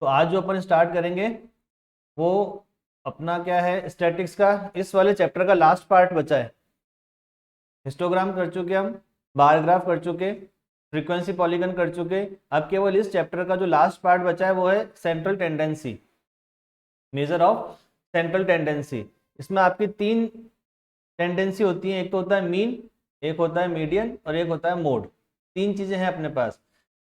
तो आज जो अपन स्टार्ट करेंगे वो अपना क्या है, स्टैटिक्स का इस वाले चैप्टर का लास्ट पार्ट बचा है। हिस्टोग्राम कर चुके हम, बार ग्राफ कर चुके, फ्रीक्वेंसी पॉलीगन कर चुके। अब केवल इस चैप्टर का जो लास्ट पार्ट बचा है वो है central tendency, measure of central tendency. इसमें आपकी तीन टेंडेंसी होती है, एक तो होता है मीन, एक होता है मीडियन और एक होता है मोड। तीन चीजें हैं अपने पास।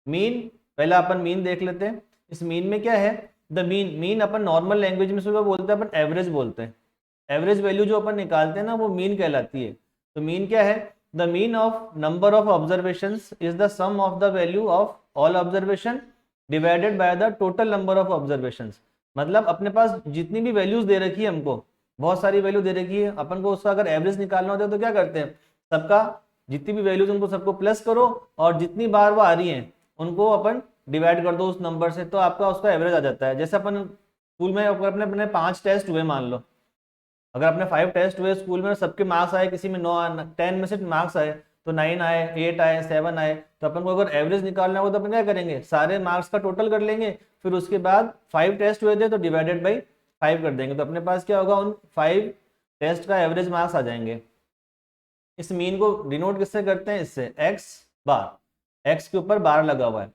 मीन, पहला अपन मीन देख लेते हैं। इस मीन में क्या है, the mean, mean upon normal language में सुबह बोलते हैं, अपन एवरेज बोलते हैं। एवरेज वैल्यू जो अपन निकालते हैं ना वो मीन कहलाती है। तो मीन क्या है, the mean of number of observation is the sum of the value of all observation divided by the total number of observation. मतलब अपने पास जितनी भी वैल्यूज दे रखी है, हमको बहुत सारी वैल्यू दे रखी है, अपन को उसका अगर एवरेज निकालना होता है तो क्या करते हैं, सबका जितनी भी वैल्यूज उनको सबको प्लस करो और जितनी बार वो आ रही हैं उनको अपन डिवाइड कर दो उस नंबर से, तो आपका उसका एवरेज आ जाता है। जैसे अपन स्कूल में अगर अपने अपने 5 टेस्ट हुए मान लो, अगर अपने 5 टेस्ट हुए स्कूल में, सबके मार्क्स आए, किसी में 9, 10 में से मार्क्स आए तो 9 आए, 8 आए, 7 आए, तो अपन को अगर एवरेज निकालना हो तो अपन क्या करेंगे, सारे मार्क्स का टोटल कर लेंगे, फिर उसके बाद 5 टेस्ट हुए थे तो डिवाइडेड बाई 5 कर देंगे, तो अपने पास क्या होगा, उन 5 टेस्ट का एवरेज मार्क्स आ जाएंगे। इस मीन को डिनोट किससे करते हैं, इससे एक्स बार, एक्स के ऊपर बार लगा हुआ है,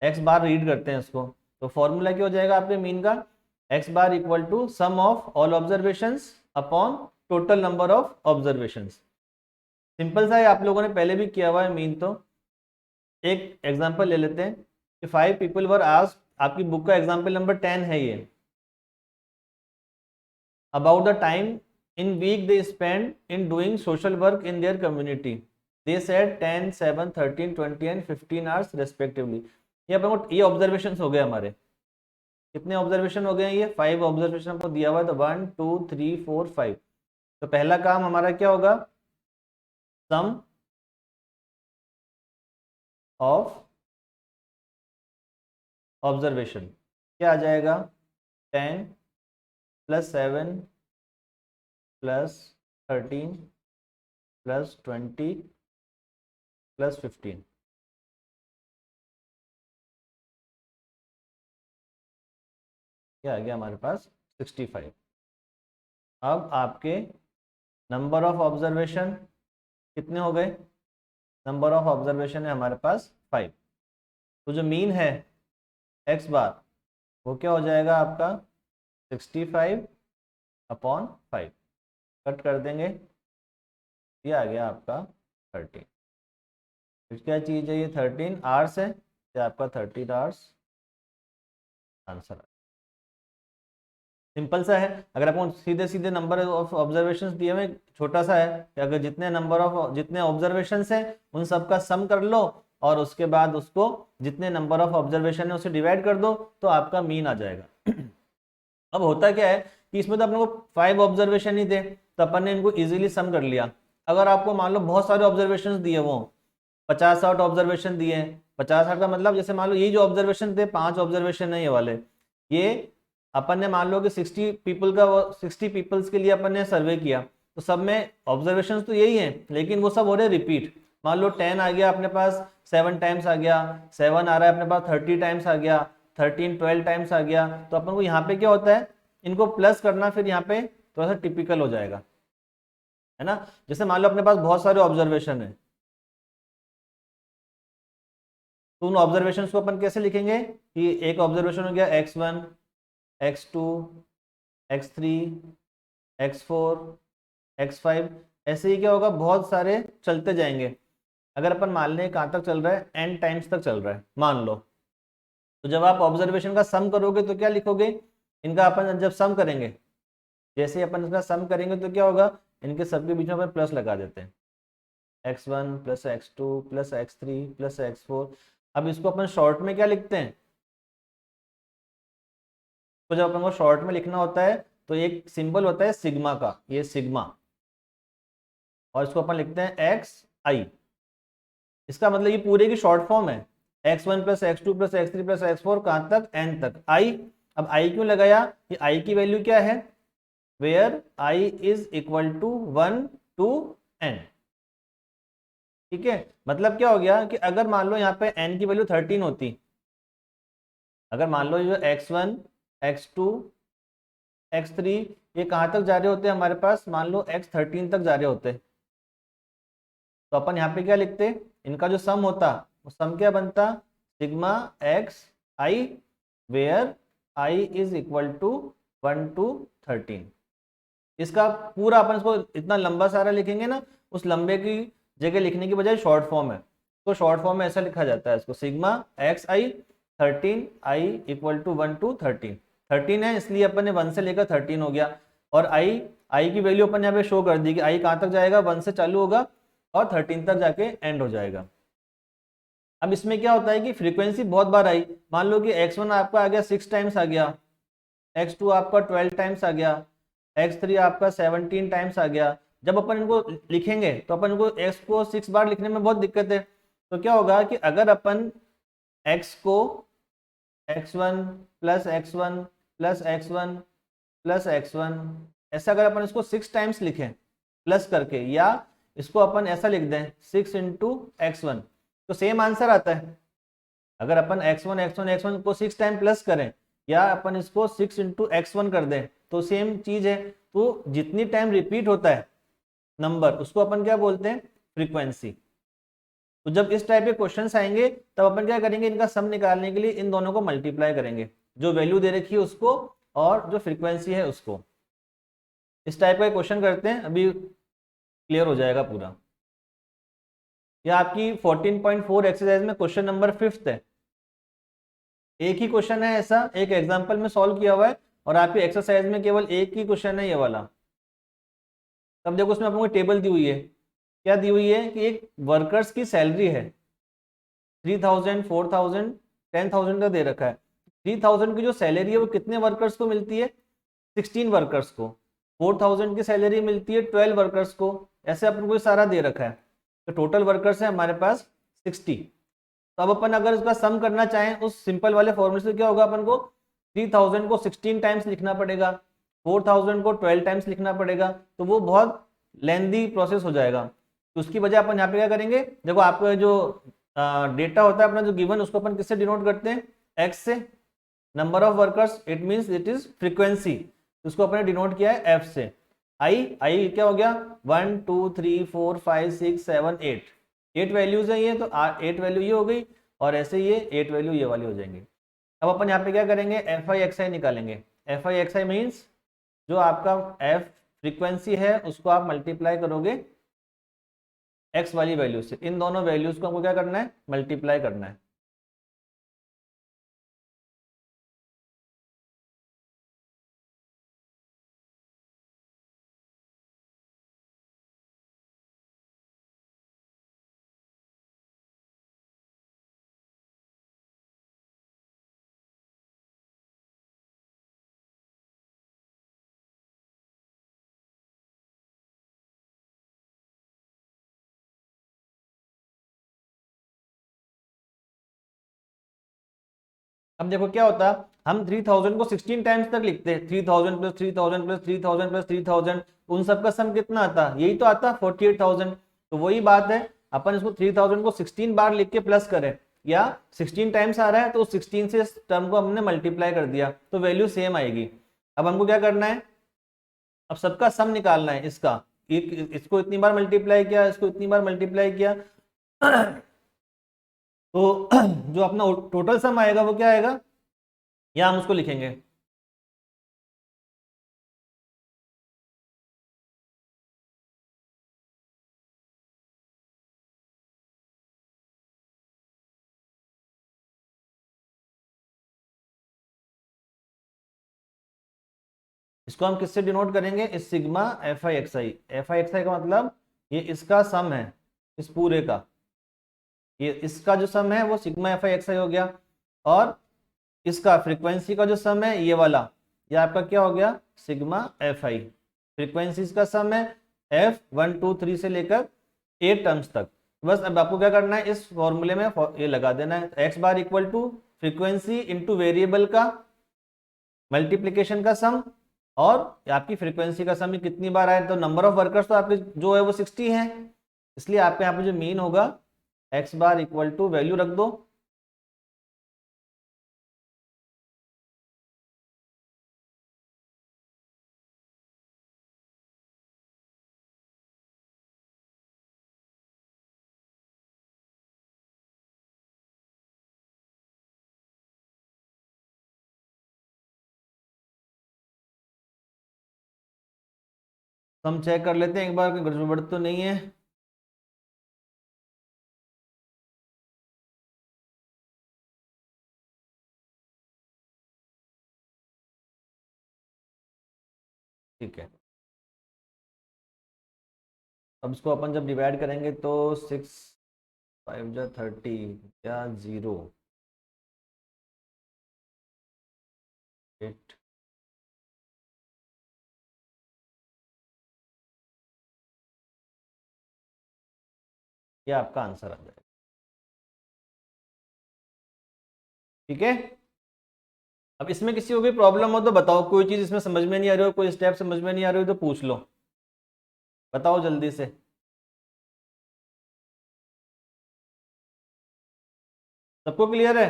एक्स बार रीड करते हैं इसको। तो फॉर्मूला क्या हो जाएगा आपके मीन का, X bar equal to sum of all observations upon total number of observations. Simple सा है, आप लोगों ने पहले भी किया हुआ है मीन। तो एक एग्जांपल ले लेते हैं कि 5 पीपल वर आस्क्ड, आपकी बुक का एग्जांपल नंबर 10 है ये, about the time in week they spend in doing social work in their community. They said 10, 7, 13, 20 and 15 hours respectively. ये अपन को ये ऑब्जर्वेशन हो गए हमारे, कितने ऑब्जर्वेशन हो गए, ये 5 ऑब्जर्वेशन हमको दिया हुआ है, तो 1 2 3 4 5। तो पहला काम हमारा क्या होगा, सम ऑफ ऑब्जर्वेशन क्या आ जाएगा, 10 प्लस 7 प्लस 13 प्लस 20 प्लस 15, क्या आ गया हमारे पास 65। अब आपके नंबर ऑफ ऑब्जर्वेशन कितने हो गए, नंबर ऑफ ऑब्जर्वेशन है हमारे पास 5। तो जो मीन है एक्स बार वो क्या हो जाएगा आपका 65 अपॉन 5, कट कर देंगे, ये आ गया आपका 13। फिर क्या चीज़ है, ये 13 आवर्स है, ये आपका 13 आवर्स आंसर है। सिंपल सा है। अगर आपको सीधे सीधे नंबर ऑफ ऑब्जर्वेशंस दिए हुए, छोटा सा है कि अगर जितने ऑब्जर्वेशंस हैं उन सब का सम कर लो और उसके बाद उसको जितने नंबर ऑफ ऑब्जर्वेशन है उसे डिवाइड कर दो तो आपका मीन आ जाएगा। अब होता क्या है कि इसमें तो अपने को 5 ऑब्जर्वेशन ही थे, तो अपन ने इनको इजीली सम कर लिया। अगर आपको मान लो बहुत सारे ऑब्जर्वेशन दिए, वो 50-60 ऑब्जर्वेशन दिए हैं, 50-60 का मतलब जैसे मान लो ये जो ऑब्जर्वेशन थे 5 ऑब्जर्वेशन है ये वाले, ये अपन ने मान लो कि 60 पीपल का 60 पीपल्स के लिए अपन ने सर्वे किया, तो सब में ऑब्जर्वेशन तो यही है लेकिन वो सब हो रहे रिपीट। मान लो 10 आ गया अपने पास 7 टाइम्स आ गया, 7 आ रहा है अपने पास 30 टाइम्स आ गया, 13 12 टाइम्स आ गया, तो अपन को यहाँ पे क्या होता है, इनको प्लस करना, फिर यहाँ पे थोड़ा सा टिपिकल हो जाएगा, है ना। जैसे मान लो अपने पास बहुत सारे ऑब्जर्वेशन है, तो उन ऑब्जर्वेशन को अपन कैसे लिखेंगे कि एक ऑब्जर्वेशन हो गया x1, x2, x3, x4, x5, ऐसे ही क्या होगा, बहुत सारे चलते जाएंगे। अगर अपन मान लें कहाँ तक चल रहा है, n टाइम्स तक चल रहा है मान लो, तो जब आप ऑब्जर्वेशन का सम करोगे तो क्या लिखोगे, इनका अपन जब सम करेंगे, जैसे अपन इसका सम करेंगे तो क्या होगा, इनके सबके बीच में अपन प्लस लगा देते हैं, x1 plus x2 plus x3 plus x4। अब इसको अपन शॉर्ट में क्या लिखते हैं, तो जब अपन को शॉर्ट में लिखना होता है तो एक सिंबल होता है सिग्मा का, ये सिग्मा, और इसको अपन लिखते हैं एक्स आई। इसका मतलब ये पूरे की शॉर्ट फॉर्म है, x1 plus x2 plus x3 plus x4 कहाँ तक, n तक, आई। अब आई क्यों लगाया, ये आई की वैल्यू क्या है, where I is equal to 1 to n। ठीक है, मतलब क्या हो गया कि अगर मान लो यहाँ पे n की वैल्यू 13 होती, अगर मान लो ये x1 x2 x3 ये कहाँ तक जा रहे होते हैं हमारे पास, मान लो x13 तक जा रहे होते हैं, तो अपन यहाँ पे क्या लिखते, इनका जो सम होता वो सम क्या बनता, sigma X I where I is equal to 1 to 13। इसका पूरा अपन इसको इतना लंबा सारा लिखेंगे ना, उस लंबे की जगह लिखने की बजाय शॉर्ट फॉर्म है, तो शॉर्ट फॉर्म में ऐसा लिखा जाता है इसको, sigma X I 13 I equal to 1 to 13। 13 है इसलिए अपन ने 1 से लेकर 13 हो गया, और आई की वैल्यू अपन यहाँ पे शो कर दी कि आई कहाँ तक जाएगा, 1 से चालू होगा और 13 तक जाके एंड हो जाएगा। अब इसमें क्या होता है कि फ्रीक्वेंसी बहुत बार आई, मान लो कि x1 आपका आ गया 6 टाइम्स आ गया, x2 आपका 12 टाइम्स आ गया, x3 आपका 17 टाइम्स आ गया। जब अपन इनको लिखेंगे तो अपन को x को 6 बार लिखने में बहुत दिक्कत है, तो क्या होगा कि अगर अपन x को x1 plus x1 plus x1 plus x1 ऐसा अगर अपन इसको 6 टाइम्स लिखें प्लस करके, या इसको अपन ऐसा लिख दें 6 इंटू x1, तो सेम आंसर आता है। अगर अपन x1 को 6 टाइम प्लस करें या अपन इसको 6 इंटू x1 कर दें तो सेम चीज है। तो जितनी टाइम रिपीट होता है नंबर उसको अपन क्या बोलते हैं, फ्रीक्वेंसी। तो जब इस टाइप के क्वेश्चंस आएंगे तब अपन क्या करेंगे, इनका सम निकालने के लिए इन दोनों को मल्टीप्लाई करेंगे, जो वैल्यू दे रखी है उसको और जो फ्रीक्वेंसी है उसको। इस टाइप का क्वेश्चन करते हैं, अभी क्लियर हो जाएगा पूरा। यह आपकी 14.4 एक्सरसाइज में क्वेश्चन नंबर 5 है। एक ही क्वेश्चन है ऐसा, एक एग्जांपल में सॉल्व किया हुआ है, और आपकी एक्सरसाइज में केवल एक ही क्वेश्चन है ये वाला। तब देखो उसमें आपको टेबल दी हुई है, क्या दी हुई है कि एक वर्कर्स की सैलरी है 3000 4000 10,000 का दे रखा है। 3000 की जो सैलरी है वो कितने वर्कर्स को मिलती है, 16 वर्कर्स को। 4000 की सैलरी मिलती है 12 वर्कर्स को। ऐसे अपन को सारा दे रखा है, तो टोटल वर्कर्स है हमारे पास 60। तो अब अपन अगर इसका सम करना चाहें उस सिंपल वाले फॉर्मूले से, क्या होगा, अपन को 3000 को 16 टाइम्स लिखना पड़ेगा, 4000 को 12 टाइम्स लिखना पड़ेगा, तो वो बहुत लेंदी प्रोसेस हो जाएगा। तो उसकी वजह अपन यहाँ पे क्या करेंगे, देखो आपका जो डेटा होता है अपना जो गिवन, उसको अपन किससे डिनोट करते हैं, एक्स से। Number of workers it means it is frequency, उसको अपने डिनोट किया है एफ से। आई क्या हो गया, 1 2 3 4 5 6 7 8 वैल्यूज है ये, तो 8 वैल्यू ये हो गई, और ऐसे ये 8 वैल्यू ये वाली हो जाएंगी। अब अपन यहाँ पे क्या करेंगे, एफ आई एक्स आई निकालेंगे। F I X I means जो आपका एफ फ्रीक्वेंसी है उसको आप मल्टीप्लाई करोगे एक्स वाली वैल्यू से। इन दोनों वैल्यूज को हमको क्या करना है, मल्टीप्लाई करना है। अब देखो क्या होता, हम 3000 को 16 टाइम्स तक लिखते हैं, 3000 प्लस 3000 प्लस 3000 प्लस 3000, उन सब का सम कितना आता, यही तो आता 48,000। तो वही बात है, अपन इसको 3000 को 16 बार लिख के प्लस करें, या 16 टाइम्स आ रहा है तो 16 से इस टर्म को हमने मल्टीप्लाई कर दिया, तो वैल्यू सेम आएगी। अब हमको क्या करना है, अब सबका सम निकालना है इसका। इसको इतनी बार मल्टीप्लाई किया, इसको इतनी बार मल्टीप्लाई किया तो जो अपना टोटल सम आएगा वो क्या आएगा, या हम उसको लिखेंगे, इसको हम किससे डिनोट करेंगे, इस sigma F I X I. F I X I का मतलब ये इसका सम है इस पूरे का, ये इसका जो सम है वो सिग्मा एफ आई एक्स आई हो गया, और इसका फ्रीक्वेंसी का जो सम है ये वाला, ये आपका क्या हो गया, सिग्मा एफ आई। फ्रीक्वेंसी का सम है एफ 1 2 3 से लेकर 8 टर्म्स तक। बस अब आपको क्या करना है, इस फॉर्मूले में ये लगा देना है, X bar equal to frequency into variable का मल्टीप्लीकेशन का सम, और आपकी फ्रीक्वेंसी का सम कितनी बार आए, तो नंबर ऑफ वर्कर्स तो आपके जो है वो 60 है, इसलिए आपके यहाँ पे जो मीन होगा X bar equal to value रख दो हम चेक कर लेते हैं एक बार, कोई गड़बड़ तो नहीं है। ठीक है, अब इसको अपन जब डिवाइड करेंगे तो 6 5 जा 30 या 0 8, ये आपका आंसर आ जाएगा। ठीक है, अब इसमें किसी को कोई प्रॉब्लम हो तो बताओ, कोई चीज़ इसमें समझ में नहीं आ रही हो, कोई स्टेप समझ में नहीं आ रही हो तो पूछ लो, बताओ जल्दी से। सबको क्लियर है?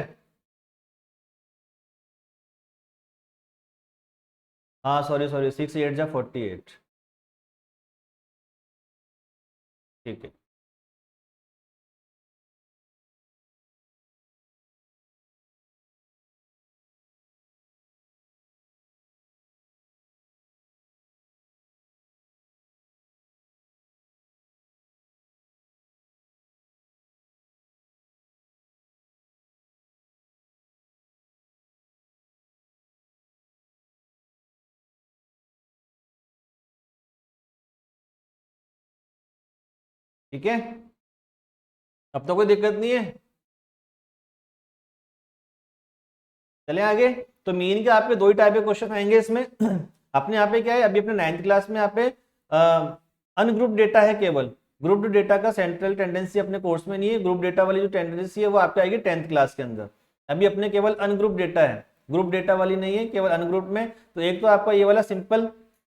हाँ सॉरी सॉरी, 6 8 जा 48। ठीक है, ठीक है, अब तो कोई दिक्कत नहीं है। चले आगे। तो मीन के आपके दो ही टाइप के क्वेश्चन आएंगे इसमें। अपने यहाँ पे क्या है, अभी अपने 9th क्लास में यहाँ पे अनग्रुप डेटा है केवल। ग्रुप्ड डेटा का सेंट्रल टेंडेंसी अपने कोर्स में नहीं है, ग्रुप डेटा वाली जो टेंडेंसी है वो आपके आएगी 10th क्लास के अंदर। अभी अपने केवल अनग्रुप डेटा है, ग्रुप डेटा वाली नहीं है, केवल अनग्रुप में। तो एक तो आपका ये वाला सिंपल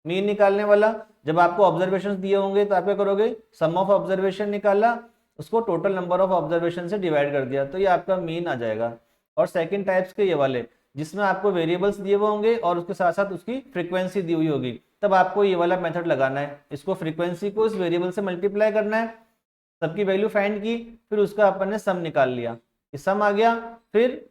मीन निकालने वाला, जब आपको ऑब्जर्वेशन दिए होंगे तो आप क्या करोगे, सम ऑफ ऑब्जर्वेशन निकाला, उसको टोटल नंबर ऑफ ऑब्जर्वेशन से डिवाइड कर दिया, तो ये आपका मीन आ जाएगा। और सेकंड टाइप्स के ये वाले, जिसमें आपको वेरिएबल्स दिए हुए होंगे और उसके साथ साथ उसकी फ्रीक्वेंसी दी हुई होगी, तब आपको ये वाला मेथड लगाना है। इसको फ्रीक्वेंसी को इस वेरिएबल से मल्टीप्लाई करना है, सबकी वैल्यू फाइंड की, फिर उसका अपन ने सम निकाल लिया, ये सम आ गया। फिर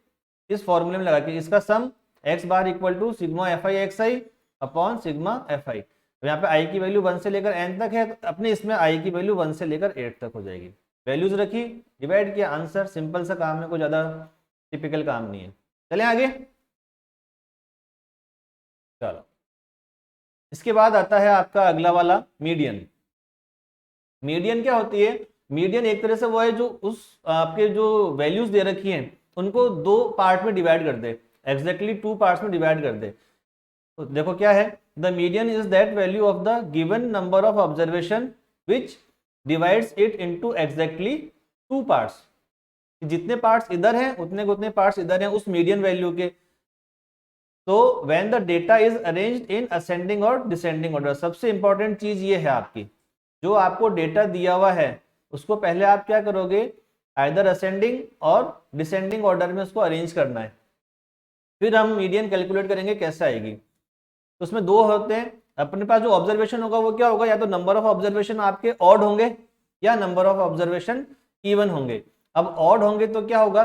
इस फॉर्मूले में लगा के इसका sum X bar equal to sigma F I X I upon sigma F I. यहाँ पे आई की वैल्यू 1 से लेकर n तक है, तो अपने इसमें आई की वैल्यू 1 से लेकर 8 तक हो जाएगी। वैल्यूज रखी, डिवाइड किया, आंसर। सिंपल सा काम है, कोई ज्यादा टिपिकल काम नहीं है। चले आगे। चलो, इसके बाद आता है आपका अगला वाला, मीडियन। मीडियन क्या होती है? मीडियन एक तरह से वो है जो उस आपके जो वैल्यूज दे रखी हैं उनको दो पार्ट में डिवाइड कर दे, एग्जैक्टली 2 पार्ट्स में डिवाइड कर दे। तो देखो क्या है, the median is that value of the given number of observation which divides it into exactly 2 parts. जितने पार्ट्स इधर हैं उतने के उतने पार्ट्स इधर हैं उस मीडियन वैल्यू के। तो when the data is arranged in ascending और डिसेंडिंग ऑर्डर, सबसे इंपॉर्टेंट चीज ये है आपकी, जो आपको डेटा दिया हुआ है उसको पहले आप क्या करोगे, आइदर असेंडिंग और डिसेंडिंग ऑर्डर में उसको अरेंज करना है, फिर हम मीडियन कैलकुलेट करेंगे कैसे आएगी। तो उसमें दो होते हैं अपने पास, जो ऑब्जर्वेशन होगा वो क्या होगा, या तो नंबर ऑफ ऑब्जर्वेशन आपके ऑड होंगे या नंबर ऑफ ऑब्जर्वेशन इवन होंगे। अब ऑड होंगे तो क्या होगा,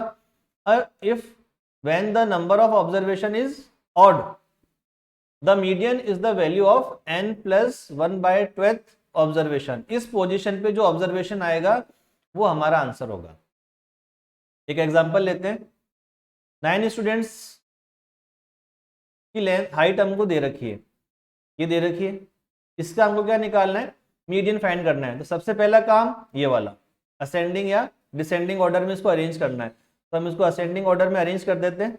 if when the number of observation is odd, the median is the value of n plus 1/12 observation. इस पोजीशन पे जो ऑब्जर्वेशन आएगा वो हमारा आंसर होगा। एक एग्जांपल लेते हैं, 9 स्टूडेंट्स की लेंथ हाइट हमको दे रखी है, ये दे रखी है, इसका हमको क्या निकालना है, मीडियन फाइंड करना है। तो सबसे पहला काम ये वाला, असेंडिंग या डिसेंडिंग ऑर्डर में इसको अरेंज करना है। तो हम इसको असेंडिंग ऑर्डर में अरेंज कर देते हैं।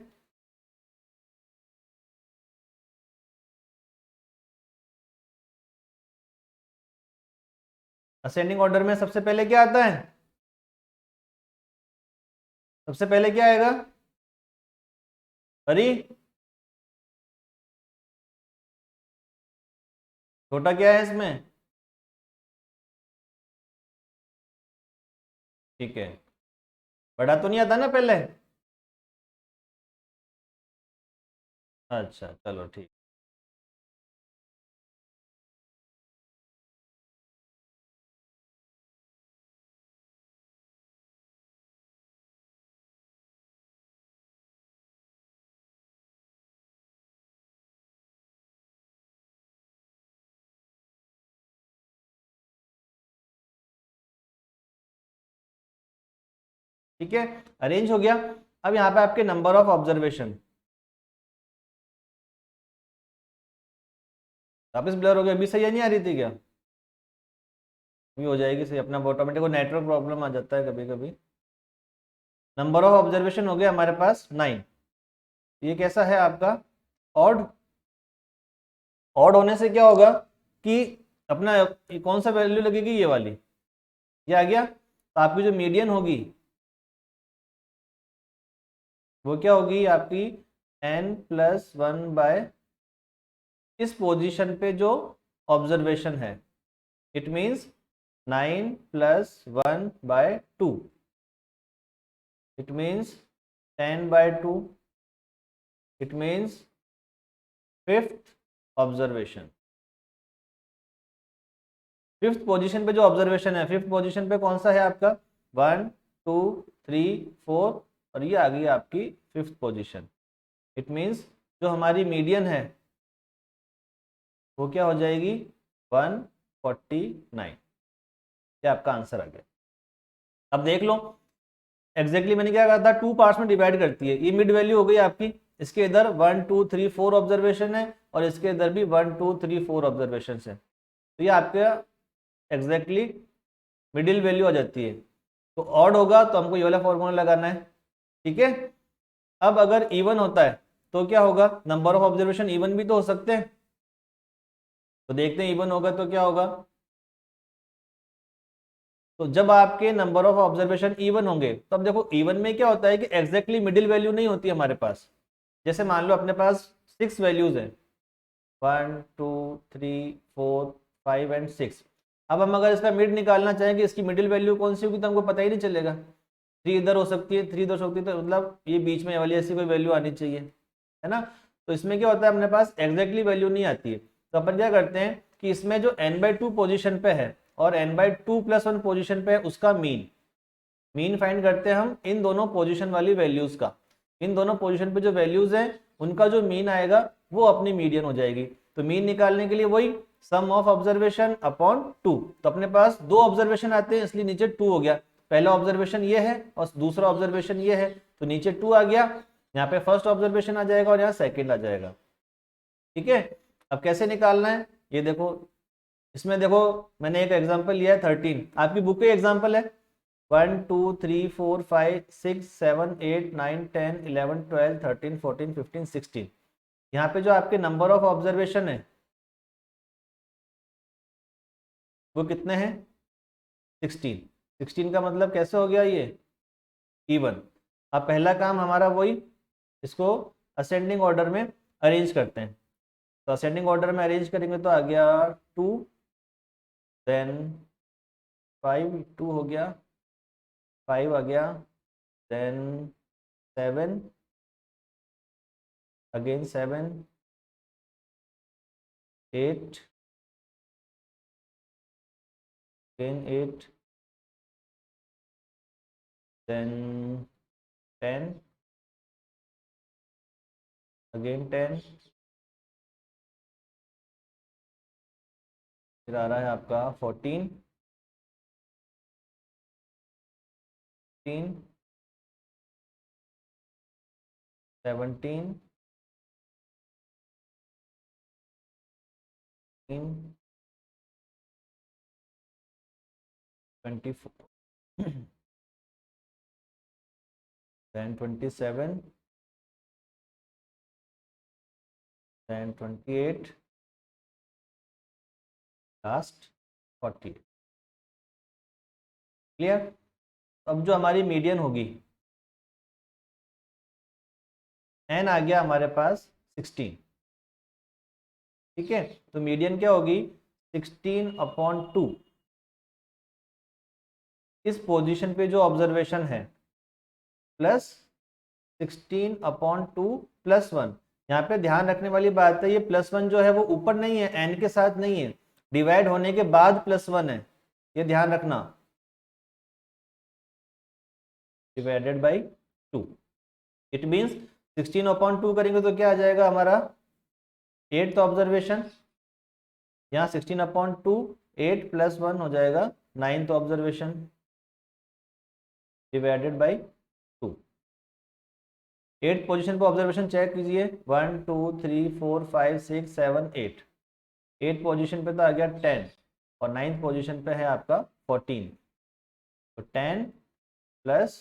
असेंडिंग ऑर्डर में सबसे पहले क्या आता है, सबसे पहले क्या आएगा, हरी छोटा क्या है इसमें, ठीक है, बड़ा तो नहीं आता ना पहले। अच्छा चलो ठीक। ठीक है, अरेंज हो गया। अब यहाँ पे आपके नंबर ऑफ ऑब्जर्वेशन, वापस ब्लर हो गया, अभी सही है, नहीं आ रही थी क्या? अभी हो जाएगी सही अपना, ऑटोमेटिक को नेटवर्क प्रॉब्लम आ जाता है कभी कभी। नंबर ऑफ ऑब्जर्वेशन हो गया हमारे पास 9। ये कैसा है आपका ऑड? ऑड होने से क्या होगा कि अपना कौन सा वैल्यू लगेगी, ये वाली, ये आ गया। तो आपकी जो मीडियन होगी वो क्या होगी आपकी, n+1 इस पोजीशन पे जो ऑब्जर्वेशन है, it means 9+1/2, it means 10/2, it means fifth observation. Fifth position पे जो ऑब्जर्वेशन है, फिफ्थ पोजीशन पे कौन सा है आपका, 1 2 3 4, और ये आ गई आपकी फिफ्थ पोजीशन। इट मीन्स जो हमारी मीडियन है वो क्या हो जाएगी, 149। ये आपका आंसर आ गया। अब देख लो एग्जैक्टली मैंने क्या कहा था, 2 पार्ट्स में डिवाइड करती है। ये मिड वैल्यू हो गई आपकी, इसके इधर 1 2 3 4 ऑब्जर्वेशन है और इसके इधर भी 1 2 3 4 ऑब्जर्वेशन है। तो ये आपका एग्जैक्टली मिडिल वैल्यू आ जाती है। तो ऑड होगा तो हमको ये वाला फॉर्मूला लगाना है, ठीक है। अब अगर इवन होता है तो क्या होगा, नंबर ऑफ ऑब्जर्वेशन इवन भी तो हो सकते हैं। तो देखते हैं इवन होगा तो क्या होगा। तो जब आपके नंबर ऑफ ऑब्जर्वेशन इवन होंगे, तो अब देखो इवन में क्या होता है कि एग्जैक्टली मिडिल वैल्यू नहीं होती हमारे पास। जैसे मान लो अपने पास 6 वैल्यूज हैं, 1 2 3 4 5 एंड 6। अब हम अगर इसका मिड निकालना चाहेंगे, इसकी मिडिल वैल्यू कौन सी होगी, तो हमको पता ही नहीं चलेगा। 3 इधर हो सकती है, 3 इधर हो सकती है, तो मतलब ये बीच में वाली ऐसी कोई वैल्यू आनी चाहिए, है ना। तो इसमें क्या होता है, अपने पास एग्जैक्टली वैल्यू नहीं आती है। तो अपन क्या करते हैं कि इसमें जो n/2 पोजीशन पे है और n/2+1 पोजीशन पे है, उसका मीन फाइंड करते हैं हम इन दोनों पोजीशन वाली वैल्यूज का। इन दोनों पोजीशन पे जो वैल्यूज हैं उनका जो मीन आएगा वो अपनी मीडियन हो जाएगी। तो मीन निकालने के लिए वही सम ऑफ ऑब्जर्वेशन अपॉन 2। तो अपने पास 2 ऑब्जर्वेशन आते हैं इसलिए नीचे 2 हो गया। पहला ऑब्जर्वेशन ये है और दूसरा ऑब्जर्वेशन ये है, तो नीचे 2 आ गया। यहाँ पे फर्स्ट ऑब्जर्वेशन आ जाएगा और यहाँ सेकेंड आ जाएगा, ठीक है। अब कैसे निकालना है ये देखो, इसमें देखो मैंने एक एग्जांपल लिया है 13, आपकी बुक का एग्जांपल है। 1 2 3 4 5 6 7 8 9 10 11 12 13 14 15 16। यहाँ पे जो आपके नंबर ऑफ ऑब्जर्वेशन है वो कितने हैं, 16। 16 का मतलब कैसे हो गया ये, इवन। अब पहला काम हमारा वही, इसको असेंडिंग ऑर्डर में अरेंज करते हैं। तो असेंडिंग ऑर्डर में अरेंज करेंगे तो आ गया 2, देन 5, 2 हो गया, 5 आ गया, then 7, again 7, 8, again 8, then 10, again 10, फिर आ रहा है आपका 14, 17, 24, then 27, then 28, लास्ट 48। क्लियर। अब जो हमारी मीडियन होगी, एन आ गया हमारे पास 16, ठीक है। तो मीडियन क्या होगी, 16/2। इस पोजीशन पे जो ऑब्जर्वेशन है प्लस 16/2+1। यहाँ पे ध्यान रखने वाली बात है, ये +1 जो है वो ऊपर नहीं है, एन के साथ नहीं है, डिवाइड होने के बाद +1 है, ये ध्यान रखना, डिवाइडेड बाई 2। इट मीन्स 16/2 करेंगे तो क्या आ जाएगा हमारा, 8th ऑब्जर्वेशन। यहाँ 16/2, 8 + 1 हो जाएगा 9th observation. Divided by 2। 8th position पर ऑब्जर्वेशन चेक कीजिए, 1 2 3 4 5 6 7 8। 8th पोजीशन पे तो आ गया 10 और 9th पोजीशन पे है आपका 14। तो 10 plus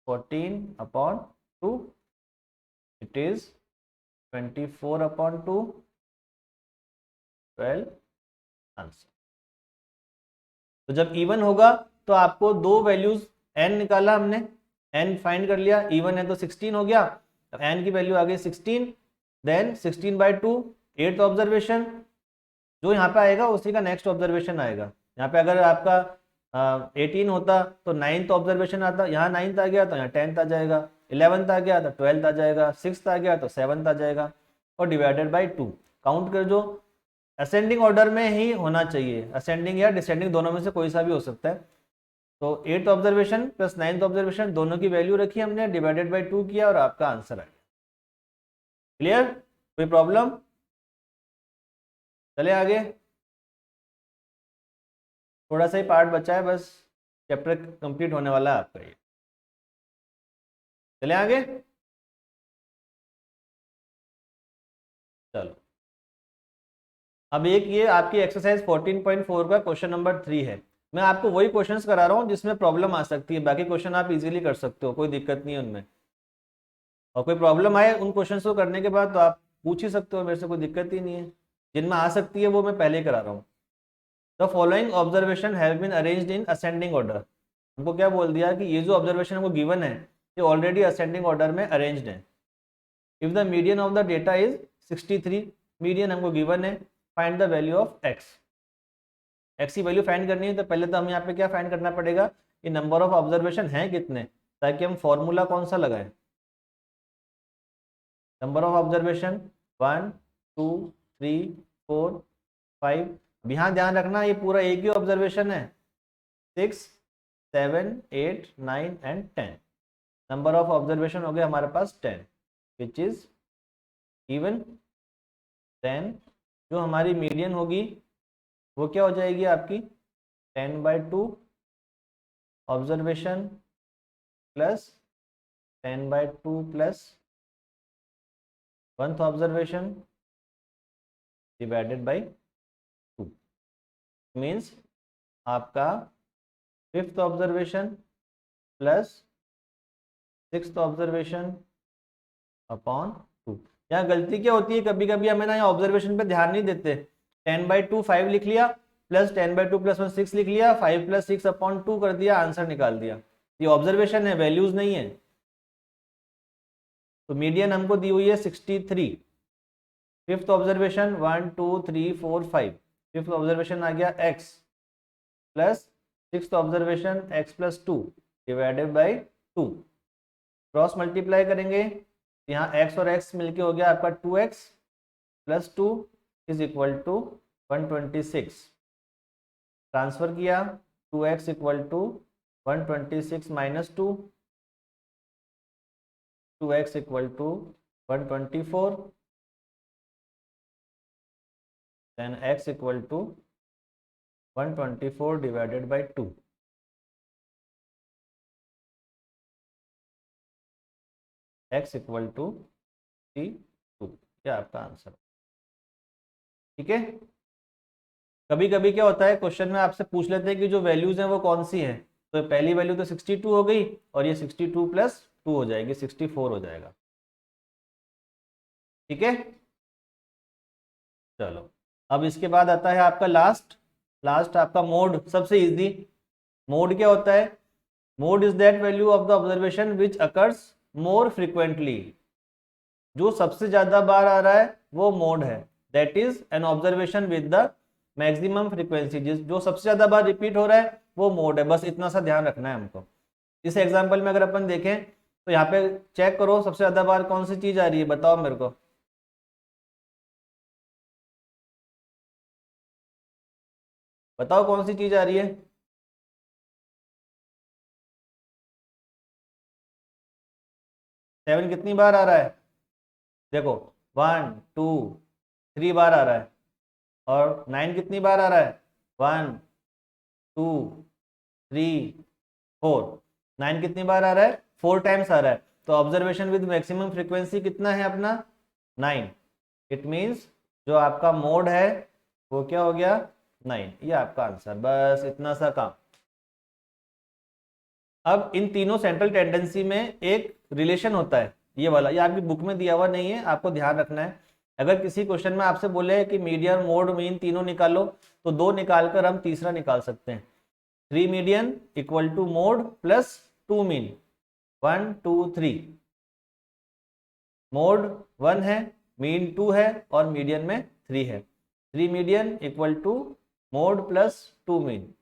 14 upon 2 it is 24 upon 2, 12 answer. तो जब इवन होगा तो आपको दो वैल्यूज n निकाला हमने, n फाइंड कर लिया, इवन है तो 16 हो गया, तो n की वैल्यू आ गई 16, देन 16/2 8th ऑब्जर्वेशन, जो यहाँ पे आएगा उसी का नेक्स्ट ऑब्जर्वेशन आएगा। यहाँ पे अगर आपका 18 होता तो 9th ऑब्जर्वेशन आता, यहाँ 9th आ गया तो यहाँ 10th आ जाएगा, 11th आ गया तो 12th आ जाएगा, 6th आ गया तो 7th आ जाएगा, और डिवाइडेड बाई 2। काउंट कर जो असेंडिंग ऑर्डर में ही होना चाहिए, असेंडिंग या डिसेंडिंग दोनों में से कोई सा भी हो सकता है। तो 8th observation plus 9th observation दोनों की वैल्यू रखी हमने, डिवाइडेड बाई 2 किया और आपका आंसर आ गया। क्लियर? कोई प्रॉब्लम? चले आगे, थोड़ा सा ही पार्ट बचा है बस, चैप्टर कंप्लीट होने वाला है आपका ये। चले आगे, चलो अब एक ये आपकी एक्सरसाइज 14.4 का क्वेश्चन नंबर 3 है। मैं आपको वही क्वेश्चंस करा रहा हूँ जिसमें प्रॉब्लम आ सकती है, बाकी क्वेश्चन आप इजीली कर सकते हो, कोई दिक्कत नहीं है उनमें। और कोई प्रॉब्लम आए उन क्वेश्चंस को करने के बाद तो आप पूछ ही सकते हो मेरे से, कोई दिक्कत ही नहीं है। जिनमें आ सकती है वो मैं पहले ही करा रहा हूँ। The following observation have been arranged in ascending order. हमको क्या बोल दिया कि ये जो ऑब्जर्वेशन हमको गिवन है ये ऑलरेडी असेंडिंग ऑर्डर में अरेंज्ड है। If the median of the data is 63, median हमको गिवन है, find the value of x. X की वैल्यू फाइंड करनी है तो पहले तो हम यहाँ पे क्या फाइंड करना पड़ेगा, ये नंबर ऑफ ऑब्जर्वेशन है कितने, ताकि हम फॉर्मूला कौन सा लगाएं। Number of observation 1 2 3 4 5। यहाँ ध्यान रखना ये पूरा एक ही ऑब्जर्वेशन है, 6 7 8 9 एंड 10। नंबर ऑफ ऑब्जर्वेशन हो गया हमारे पास 10 विच इज इवन। देन जो हमारी मीडियन होगी वो क्या हो जाएगी आपकी, 10/2 observation plus 10/2 plus 1th observation divided by 2 means आपका 5th observation plus 6th observation upon 2। यहाँ गलती क्या होती है, कभी कभी हमें ना यहाँ ऑब्जर्वेशन पे ध्यान नहीं देते, 10/2 5 लिख लिया, प्लस 10/2 प्लस 1 6 लिख लिया, 5 प्लस 6 अपॉन 2 कर दिया, आंसर निकाल दिया। ये ऑब्जर्वेशन है, वैल्यूज नहीं है। तो मीडियन हमको दी हुई है 63। 5th ऑब्जर्वेशन 1 2 3 4 5, 5th ऑब्जर्वेशन आ गया x plus 6th observation x plus 2 divided by 2। Cross multiply करेंगे, यहाँ x और x मिलके हो गया आपका 2x plus 2 is equal to 126। Transfer किया, 2x equal to 126 minus 2, 2x equal to 124, then x equal to 124 divided by 2। x equal to 2, क्या आपका आंसर। ठीक है, कभी कभी क्या होता है क्वेश्चन में आपसे पूछ लेते हैं कि जो वैल्यूज हैं वो कौन सी हैं, तो पहली वैल्यू तो 62 हो गई और ये 62 प्लस 2 हो जाएगी, 64 हो जाएगा। ठीक है, चलो अब इसके बाद आता है आपका लास्ट आपका मोड, सबसे इजी। मोड क्या होता है, mode is that value of the observation which occurs more frequently. जो सबसे ज्यादा बार आ रहा है वो मोड है, that is an observation with the maximum frequency. जो सबसे ज्यादा बार रिपीट हो रहा है वो मोड है, बस इतना सा ध्यान रखना है हमको। इस एग्जांपल में अगर अपन देखें तो यहाँ पे चेक करो सबसे ज्यादा बार कौन सी चीज आ रही है, बताओ मेरे को। बताओ कौन सी चीज आ रही है। 7 कितनी बार आ रहा है, देखो 1 2 3 बार आ रहा है, और 9 कितनी बार आ रहा है, 1 2 3 4। 9 कितनी बार आ रहा है? 4 टाइम्स आ रहा है। तो ऑब्जर्वेशन विद मैक्सिमम फ्रीक्वेंसी कितना है अपना? 9। इट मीन्स जो आपका मोड है वो क्या हो गया? 9। ये आपका आंसर, बस इतना सा काम। अब इन तीनों सेंट्रल टेंडेंसी में एक रिलेशन होता है, ये वाला, ये आपकी बुक में दिया हुआ नहीं है, आपको ध्यान रखना है। अगर किसी क्वेश्चन में आपसे बोले कि मीडियन, मोड, मीन तीनों निकालो, तो 2 निकालकर हम तीसरा निकाल सकते हैं। 3 median equal to mode plus 2 mean. 1 2 3। Mode 1 है, मीन 2 है और मीडियन में 3 है। 3 median equal to mode plus 2 mean.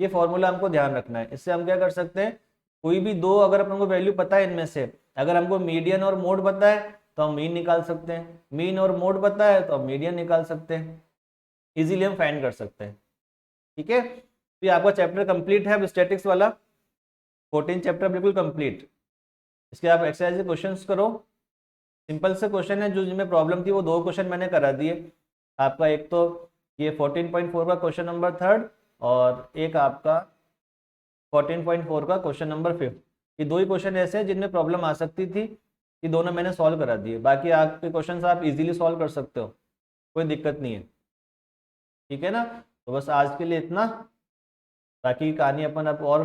ये फॉर्मूला हमको ध्यान रखना है। इससे हम क्या कर सकते हैं, कोई भी दो अगर अपन को वैल्यू पता है इनमें से, अगर हमको मीडियन और मोड पता है तो हम मीन निकाल सकते हैं, मीन और मोड पता है तो हम मीडियन निकाल सकते हैं, इजीली हम फाइंड कर सकते हैं। ठीक है, तो ये आपका चैप्टर कंप्लीट है अब स्टैटिक्स वाला। 14 चैप्टर बिल्कुल कंप्लीट। इसके आप एक्सरसाइज के क्वेश्चंस करो। सिंपल से क्वेश्चन है, जो जिनमें प्रॉब्लम थी वो 2 क्वेश्चन मैंने करा दिए आपका। एक तो ये 14.4 का क्वेश्चन नंबर 3 और एक आपका 14.4 का क्वेश्चन नंबर 5। ये 2 ही क्वेश्चन ऐसे हैं जिनमें प्रॉब्लम आ सकती थी, ये दोनों मैंने सॉल्व करा दिए। बाकी आपके क्वेश्चन आप इजीली सॉल्व कर सकते हो, कोई दिक्कत नहीं है। ठीक है ना, तो बस आज के लिए इतना, बाकी कहानी अपन अब और